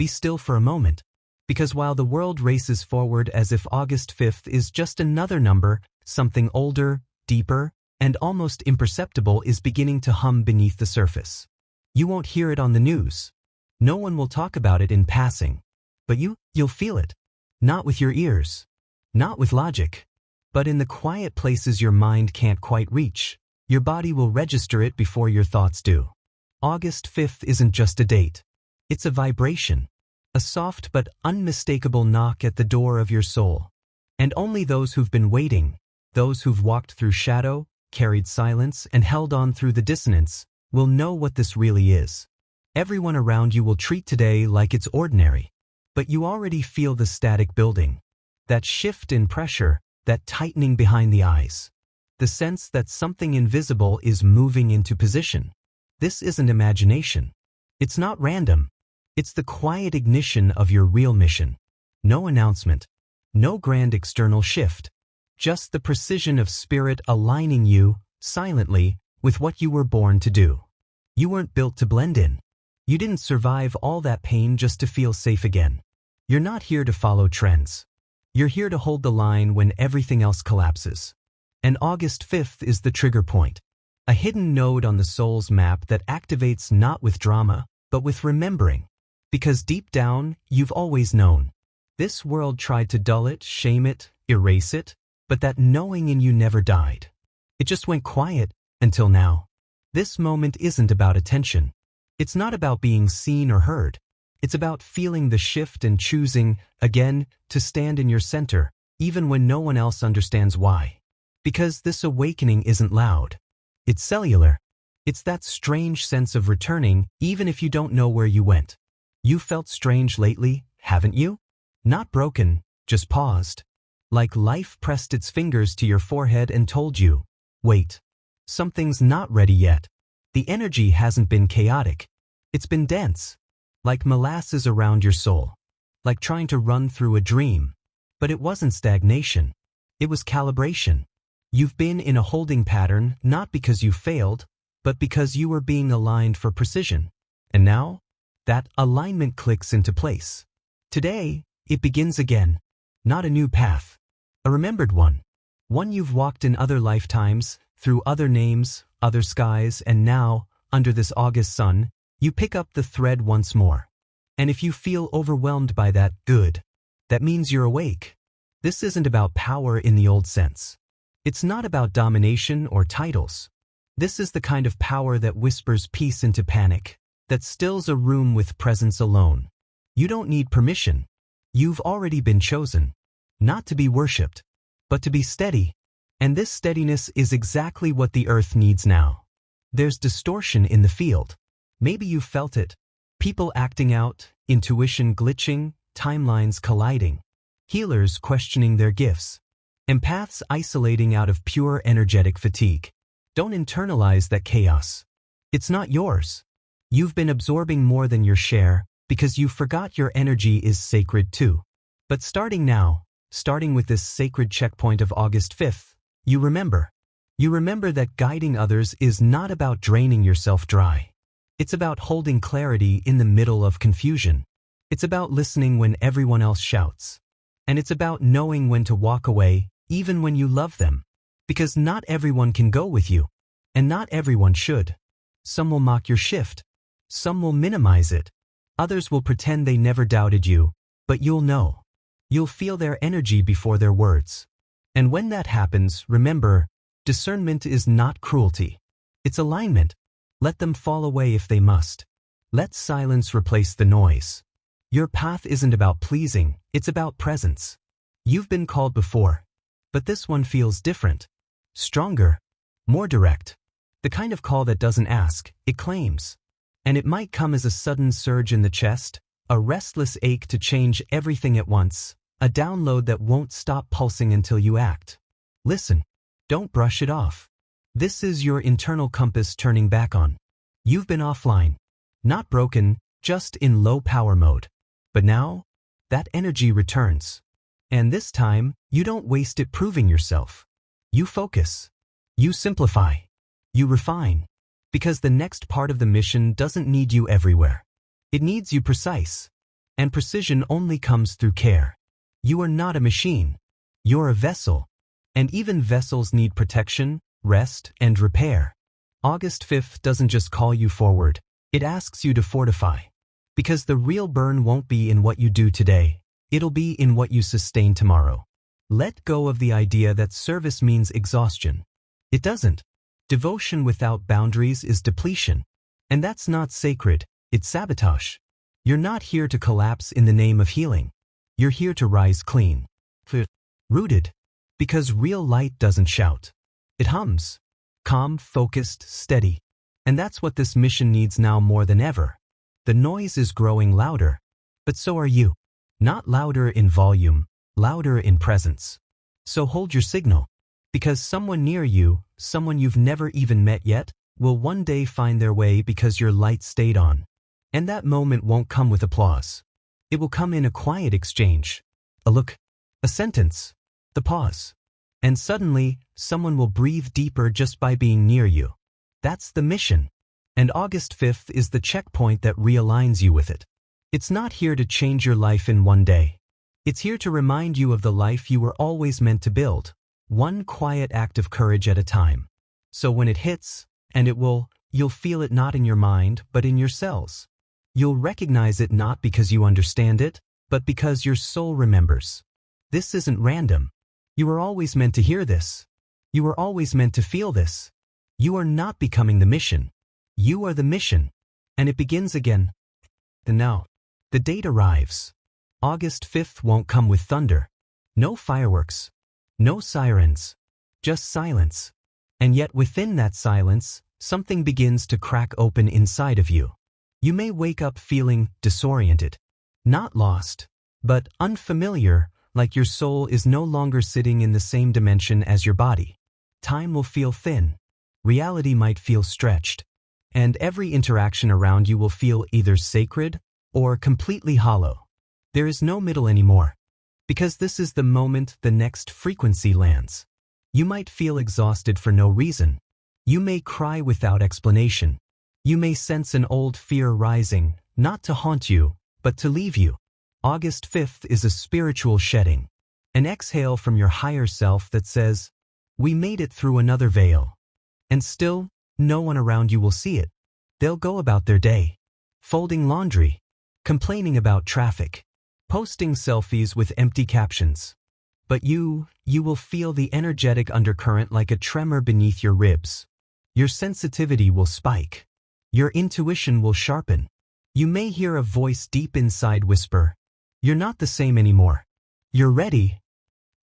be still for a moment. Because while the world races forward as if August 5th is just another number, something older, deeper, and almost imperceptible is beginning to hum beneath the surface. You won't hear it on the news. No one will talk about it in passing. But you'll feel it. Not with your ears. Not with logic. But in the quiet places your mind can't quite reach. Your body will register it before your thoughts do. August 5th isn't just a date. It's a vibration. A soft but unmistakable knock at the door of your soul. And only those who've been waiting, those who've walked through shadow, carried silence, and held on through the dissonance, will know what this really is. Everyone around you will treat today like it's ordinary. But you already feel the static building. That shift in pressure, that tightening behind the eyes. The sense that something invisible is moving into position. This isn't imagination. It's not random. It's the quiet ignition of your real mission. No announcement. No grand external shift. Just the precision of spirit aligning you, silently, with what you were born to do. You weren't built to blend in. You didn't survive all that pain just to feel safe again. You're not here to follow trends. You're here to hold the line when everything else collapses. And August 5th is the trigger point. A hidden node on the soul's map that activates not with drama, but with remembering. Because deep down, you've always known. This world tried to dull it, shame it, erase it, but that knowing in you never died. It just went quiet, until now. This moment isn't about attention. It's not about being seen or heard. It's about feeling the shift and choosing, again, to stand in your center, even when no one else understands why. Because this awakening isn't loud. It's cellular. It's that strange sense of returning, even if you don't know where you went. You felt strange lately, haven't you? Not broken, just paused. Like life pressed its fingers to your forehead and told you, wait, something's not ready yet. The energy hasn't been chaotic. It's been dense. Like molasses around your soul. Like trying to run through a dream. But it wasn't stagnation. It was calibration. You've been in a holding pattern not because you failed, but because you were being aligned for precision. And now, that alignment clicks into place. Today, it begins again. Not a new path. A remembered one. One you've walked in other lifetimes, through other names, other skies, and now, under this August sun, you pick up the thread once more. And if you feel overwhelmed by that, good. That means you're awake. This isn't about power in the old sense. It's not about domination or titles. This is the kind of power that whispers peace into panic, that stills a room with presence alone. You don't need permission. You've already been chosen. Not to be worshipped, but to be steady. And this steadiness is exactly what the earth needs now. There's distortion in the field. Maybe you felt it. People acting out, intuition glitching, timelines colliding. Healers questioning their gifts. Empaths isolating out of pure energetic fatigue. Don't internalize that chaos. It's not yours. You've been absorbing more than your share because you forgot your energy is sacred too. But starting now, starting with this sacred checkpoint of August 5th, you remember. You remember that guiding others is not about draining yourself dry. It's about holding clarity in the middle of confusion. It's about listening when everyone else shouts. And it's about knowing when to walk away, even when you love them. Because not everyone can go with you. And not everyone should. Some will mock your shift. Some will minimize it. Others will pretend they never doubted you. But you'll know. You'll feel their energy before their words. And when that happens, remember, discernment is not cruelty. It's alignment. Let them fall away if they must. Let silence replace the noise. Your path isn't about pleasing, it's about presence. You've been called before. But this one feels different. Stronger. More direct. The kind of call that doesn't ask, it claims. And it might come as a sudden surge in the chest, a restless ache to change everything at once, a download that won't stop pulsing until you act. Listen. Don't brush it off. This is your internal compass turning back on. You've been offline. Not broken, just in low power mode. But now, that energy returns. And this time, you don't waste it proving yourself. You focus. You simplify. You refine. Because the next part of the mission doesn't need you everywhere. It needs you precise. And precision only comes through care. You are not a machine. You're a vessel. And even vessels need protection, rest, and repair. August 5th doesn't just call you forward. It asks you to fortify. Because the real burn won't be in what you do today. It'll be in what you sustain tomorrow. Let go of the idea that service means exhaustion. It doesn't. Devotion without boundaries is depletion. And that's not sacred, it's sabotage. You're not here to collapse in the name of healing. You're here to rise clean. Rooted. Because real light doesn't shout. It hums. Calm, focused, steady. And that's what this mission needs now more than ever. The noise is growing louder. But so are you. Not louder in volume, louder in presence. So hold your signal. Because someone near you, someone you've never even met yet, will one day find their way because your light stayed on. And that moment won't come with applause. It will come in a quiet exchange. A look. A sentence. The pause. And suddenly, someone will breathe deeper just by being near you. That's the mission. And August 5th is the checkpoint that realigns you with it. It's not here to change your life in one day. It's here to remind you of the life you were always meant to build, one quiet act of courage at a time. So when it hits, and it will, you'll feel it not in your mind, but in your cells. You'll recognize it not because you understand it, but because your soul remembers. This isn't random. You were always meant to hear this. You were always meant to feel this. You are not becoming the mission. You are the mission. And it begins again. And now, the date arrives. August 5th won't come with thunder. No fireworks. No sirens. Just silence. And yet within that silence, something begins to crack open inside of you. You may wake up feeling disoriented. Not lost, but unfamiliar, like your soul is no longer sitting in the same dimension as your body. Time will feel thin. Reality might feel stretched. And every interaction around you will feel either sacred or completely hollow. There is no middle anymore. Because this is the moment the next frequency lands. You might feel exhausted for no reason. You may cry without explanation. You may sense an old fear rising, not to haunt you, but to leave you. August 5th is a spiritual shedding. An exhale from your higher self that says, we made it through another veil. And still, no one around you will see it. They'll go about their day. Folding laundry. Complaining about traffic. Posting selfies with empty captions. But you will feel the energetic undercurrent like a tremor beneath your ribs. Your sensitivity will spike. Your intuition will sharpen. You may hear a voice deep inside whisper, you're not the same anymore. You're ready.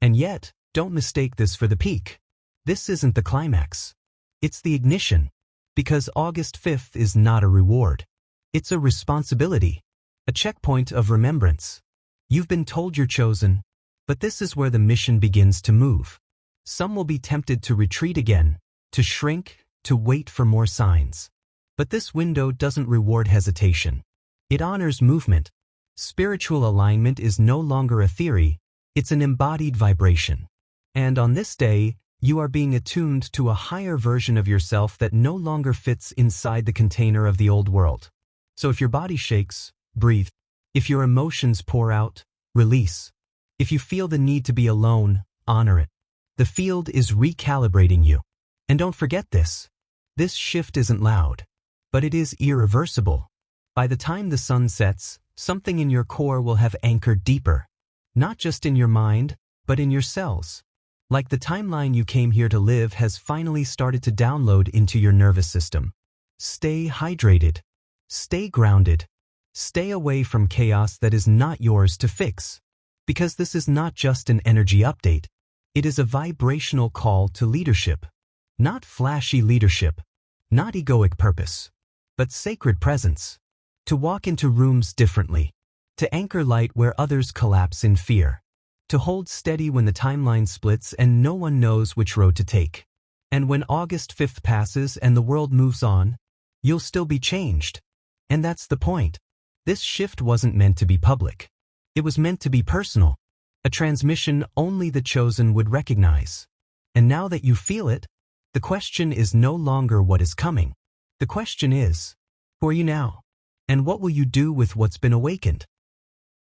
And yet, don't mistake this for the peak. This isn't the climax. It's the ignition. Because August 5th is not a reward. It's a responsibility. A checkpoint of remembrance. You've been told you're chosen, but this is where the mission begins to move. Some will be tempted to retreat again, to shrink, to wait for more signs. But this window doesn't reward hesitation. It honors movement. Spiritual alignment is no longer a theory, it's an embodied vibration. And on this day, you are being attuned to a higher version of yourself that no longer fits inside the container of the old world. So if your body shakes, breathe. If your emotions pour out, release. If you feel the need to be alone, honor it. The field is recalibrating you. And don't forget this. This shift isn't loud, but it is irreversible. By the time the sun sets, something in your core will have anchored deeper. Not just in your mind, but in your cells. Like the timeline you came here to live has finally started to download into your nervous system. Stay hydrated. Stay grounded. Stay away from chaos that is not yours to fix. Because this is not just an energy update. It is a vibrational call to leadership. Not flashy leadership. Not egoic purpose. But sacred presence. To walk into rooms differently. To anchor light where others collapse in fear. To hold steady when the timeline splits and no one knows which road to take. And when August 5th passes and the world moves on, you'll still be changed. And that's the point. This shift wasn't meant to be public. It was meant to be personal. A transmission only the chosen would recognize. And now that you feel it, the question is no longer what is coming. The question is, who are you now? And what will you do with what's been awakened?